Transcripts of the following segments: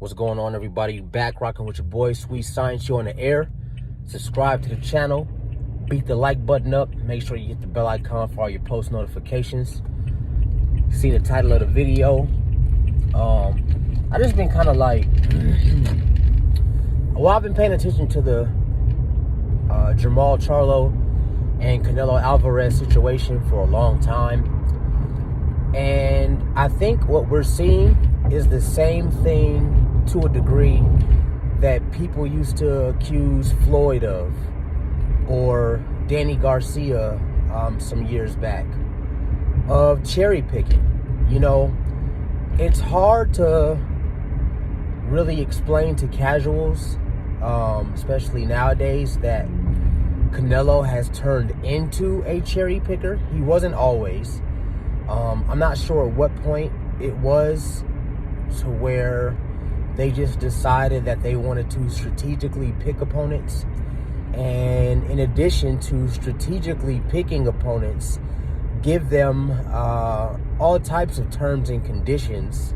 What's going on, everybody? Back rocking with your boy Sweet Science. You on the air. Subscribe to the channel. Beat the like button up. Make sure you hit the bell icon for all your post notifications. See the title of the video. I just been kind of like, well, I've been paying attention to the Jermall Charlo and Canelo Alvarez situation for a long time. And I think what we're seeing is the same thing to a degree that people used to accuse Floyd of, or Danny Garcia some years back, of cherry picking. You know, it's hard to really explain to casuals, especially nowadays, that Canelo has turned into a cherry picker. He wasn't always. I'm not sure at what point it was to where they just decided that they wanted to strategically pick opponents. And in addition to strategically picking opponents, give them all types of terms and conditions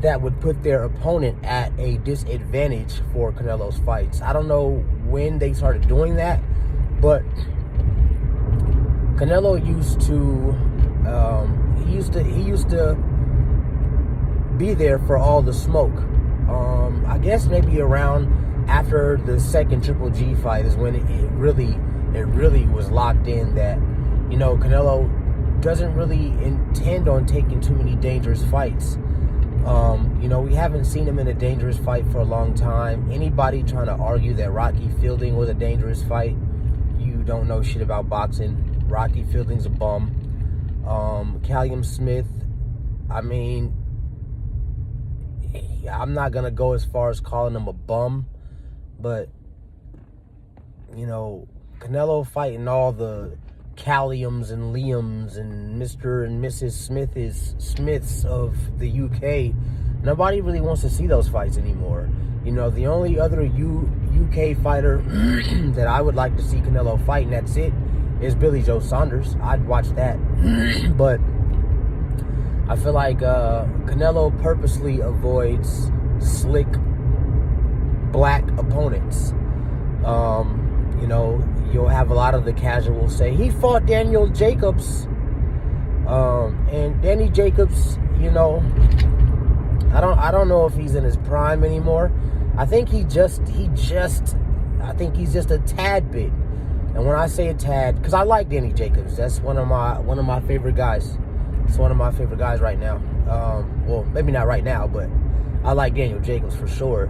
that would put their opponent at a disadvantage for Canelo's fights. I don't know when they started doing that, but Canelo used to he used to be there for all the smoke. I guess maybe around after the second Triple G fight is when it really was locked in that, you know, Canelo doesn't really intend on taking too many dangerous fights. You know, we haven't seen him in a dangerous fight for a long time. Anybody trying to argue that Rocky Fielding was a dangerous fight, you don't know shit about boxing. Rocky Fielding's a bum. Callum Smith, I mean, I'm not gonna go as far as calling him a bum, but, you know, Canelo fighting all the Calliums and Liams and Mr. and Mrs. Smiths of the UK. Nobody really wants to see those fights anymore. You know, the only other UK fighter that I would like to see Canelo fight, and that's it, is Billy Joe Saunders. I'd watch that. But I feel like Canelo purposely avoids slick black opponents. You know, you'll have a lot of the casuals say he fought Daniel Jacobs, and Danny Jacobs, you know, I don't know if he's in his prime anymore. I think I think he's just a tad bit. And when I say a tad, because I like Danny Jacobs, that's one of my favorite guys. It's one of my favorite guys right now. Well, maybe not right now, but I like Daniel Jacobs for sure.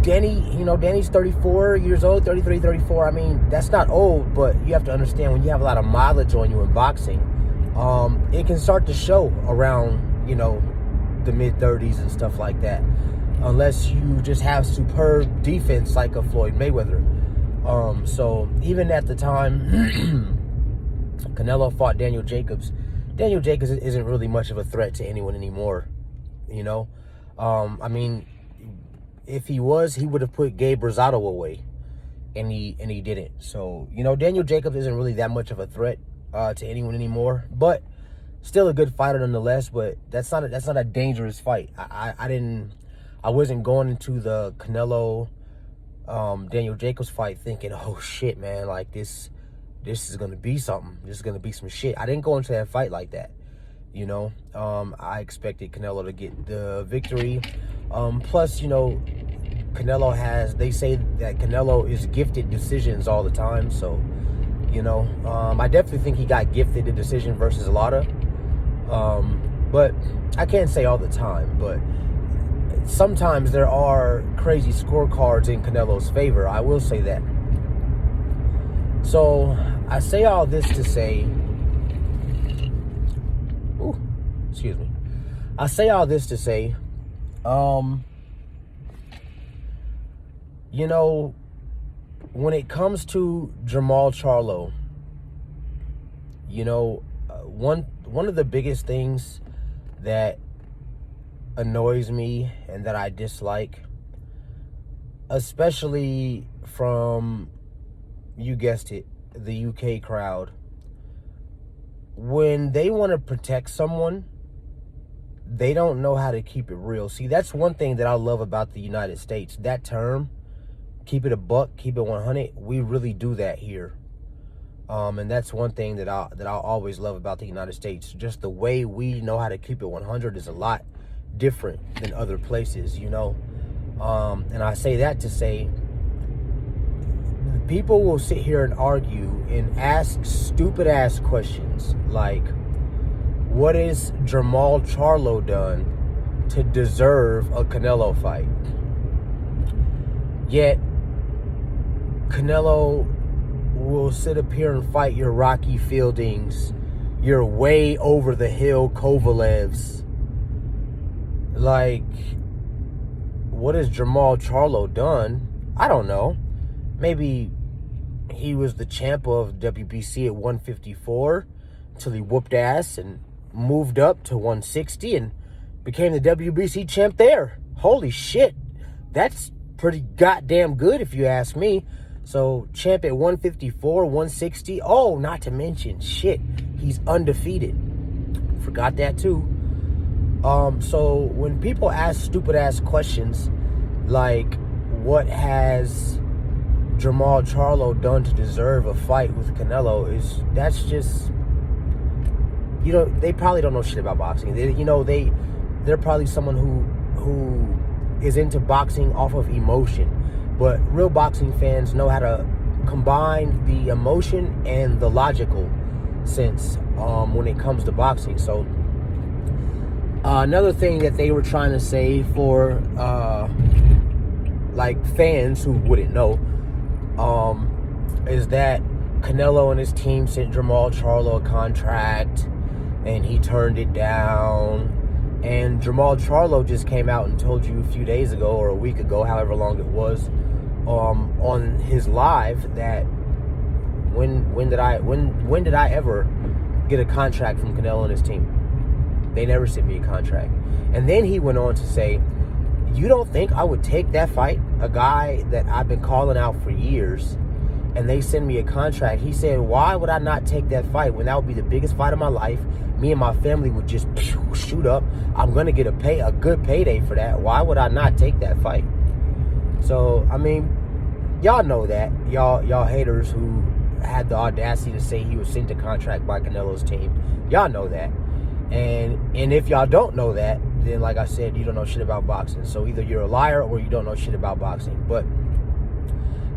Danny's 34 years old, 33, 34. I mean, that's not old, but you have to understand, when you have a lot of mileage on you in boxing, it can start to show around, you know, the mid-30s and stuff like that. Unless you just have superb defense like a Floyd Mayweather. So even at the time Canelo fought Daniel Jacobs isn't really much of a threat to anyone anymore, you know. I mean, if he was, he would have put Gabe Rosado away, and he didn't. So, you know, Daniel Jacobs isn't really that much of a threat to anyone anymore, but still a good fighter nonetheless. But that's not a dangerous fight. I wasn't going into the Canelo Daniel Jacobs fight thinking, oh shit, man, like this is gonna be something. This is gonna be some shit. I didn't go into that fight like that, you know. I expected Canelo to get the victory. Plus, you know, they say that Canelo is gifted decisions all the time. So, you know, I definitely think he got gifted the decision versus Lada. But I can't say all the time, but sometimes there are crazy scorecards in Canelo's favor. I will say that. So I say all this to say, excuse me. I say all this to say, you know, when it comes to Jermall Charlo, you know, one of the biggest things that annoys me and that I dislike, especially from, you guessed it, the UK crowd, when they want to protect someone, they don't know how to keep it real. See, that's one thing that I love about the United States. That term, keep it a buck, keep it 100, we really do that here. And that's one thing that I'll always love about the United States. Just the way we know how to keep it 100 is a lot different than other places, you know. And I say that to say, people will sit here and argue and ask stupid ass questions like, what has Jermall Charlo done to deserve a Canelo fight? Yet Canelo will sit up here and fight your Rocky Fieldings, your way over the hill Kovalevs. Like, what has Jermall Charlo done? I don't know. Maybe he was the champ of WBC at 154 until he whooped ass and moved up to 160 and became the WBC champ there. Holy shit. That's pretty goddamn good if you ask me. So, champ at 154, 160. Oh, not to mention, shit, he's undefeated. Forgot that too. So when people ask stupid ass questions like, what has Jermall Charlo done to deserve a fight with Canelo, that's just, you know, they probably don't know shit about boxing. They're probably someone who is into boxing off of emotion. But real boxing fans know how to combine the emotion and the logical sense when it comes to boxing. So another thing that they were trying to say for like fans who wouldn't know is that Canelo and his team sent Jermall Charlo a contract and he turned it down. And Jermall Charlo just came out and told you a few days ago or a week ago, however long it was, on his live that when did I ever get a contract from Canelo and his team? They never sent me a contract. And then he went on to say, you don't think I would take that fight? A guy that I've been calling out for years, and they send me a contract. He said, why would I not take that fight when that would be the biggest fight of my life? Me and my family would just shoot up. I'm going to get a good payday for that. Why would I not take that fight? So, I mean, y'all know that. Y'all haters who had the audacity to say he was sent a contract by Canelo's team. Y'all know that. And if y'all don't know that, then like I said, you don't know shit about boxing. So either you're a liar or you don't know shit about boxing. But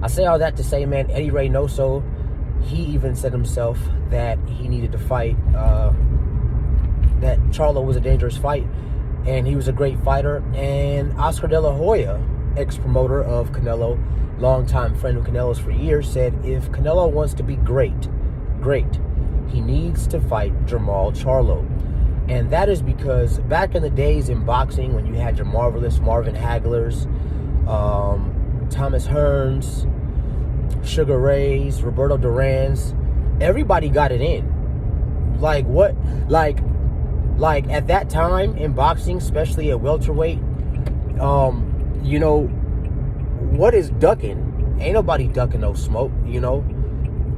I say all that to say, man, Eddie Reynoso, he even said himself that he needed to fight, that Charlo was a dangerous fight, and he was a great fighter. And Oscar De La Hoya, ex-promoter of Canelo, longtime friend of Canelo's for years, said if Canelo wants to be great, he needs to fight Jermall Charlo. And that is because back in the days in boxing, when you had your marvelous Marvin Haglers, Thomas Hearns, Sugar Rays, Roberto Duran's, everybody got it in. Like what? Like at that time in boxing, especially at welterweight, you know, what is ducking? Ain't nobody ducking no smoke, you know.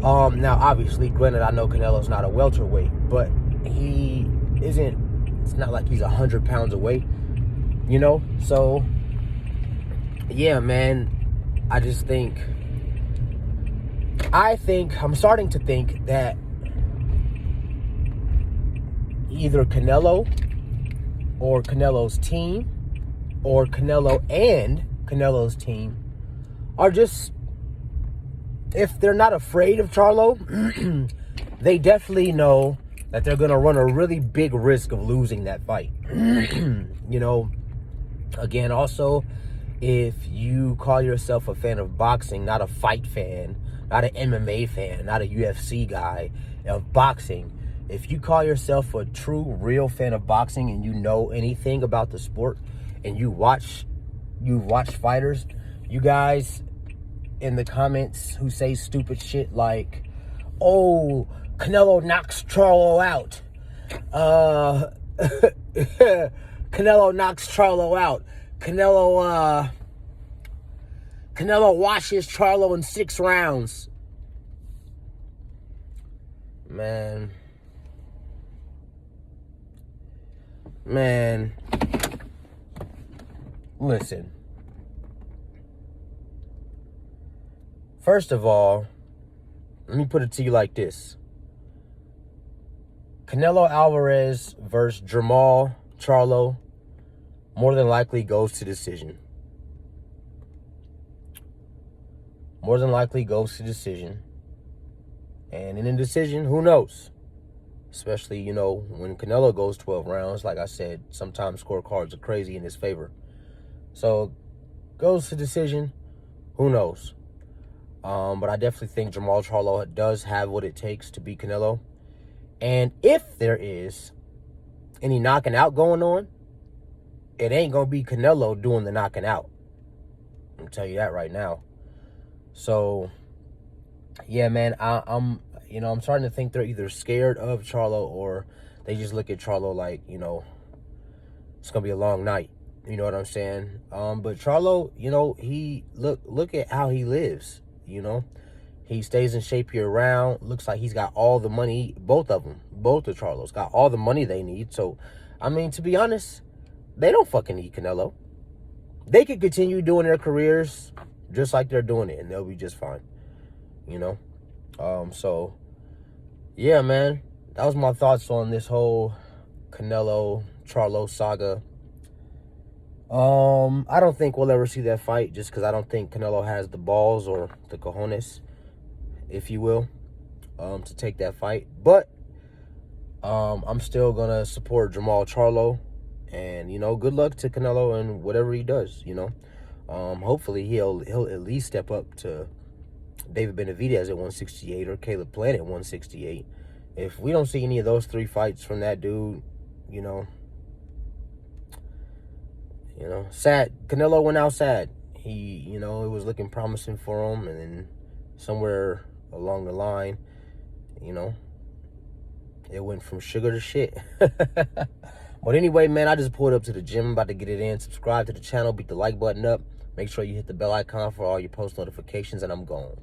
Now obviously, granted, I know Canelo's not a welterweight, but he isn't. It's not like he's 100 pounds away, you know. So yeah, man, I'm starting to think that either Canelo or Canelo's team or Canelo and Canelo's team are just, if they're not afraid of Charlo, they definitely know that they're going to run a really big risk of losing that fight. You know, again, also, if you call yourself a fan of boxing, not a fight fan, not an MMA fan, not a UFC guy, of boxing, if you call yourself a true, real fan of boxing and you know anything about the sport and you watch fighters, you guys in the comments who say stupid shit like, oh, Canelo knocks Charlo out. Canelo knocks Charlo out. Canelo washes Charlo in 6 rounds. Man, Listen. First of all, let me put it to you like this. Canelo Alvarez versus Jermall Charlo more than likely goes to decision. More than likely goes to decision. And in a decision, who knows? Especially, you know, when Canelo goes 12 rounds, like I said, sometimes scorecards are crazy in his favor. So, goes to decision, who knows? But I definitely think Jermall Charlo does have what it takes to beat Canelo. And if there is any knocking out going on, it ain't going to be Canelo doing the knocking out. I'm going to tell you that right now. So, yeah, man, I'm starting to think they're either scared of Charlo or they just look at Charlo like, you know, it's going to be a long night. You know what I'm saying? But Charlo, you know, he look at how he lives, you know. He stays in shape year-round. Looks like he's got all the money. Both of them, both of Charlos, got all the money they need. So, I mean, to be honest, they don't fucking need Canelo. They could continue doing their careers just like they're doing it, and they'll be just fine, you know? So, yeah, man. That was my thoughts on this whole Canelo-Charlo saga. I don't think we'll ever see that fight just because I don't think Canelo has the balls or the cojones, if you will, to take that fight. But I'm still gonna support Jermall Charlo, and you know, good luck to Canelo and whatever he does. You know, hopefully he'll at least step up to David Benavidez at 168 or Caleb Plant at 168. If we don't see any of those three fights from that dude, you know, sad. Canelo went out sad. He, you know, it was looking promising for him, and then somewhere along the line, you know, it went from sugar to shit. But anyway, man, I just pulled up to the gym. I'm about to get it in. Subscribe to the channel. Beat the like button up. Make sure you hit the bell icon for all your post notifications, and I'm gone.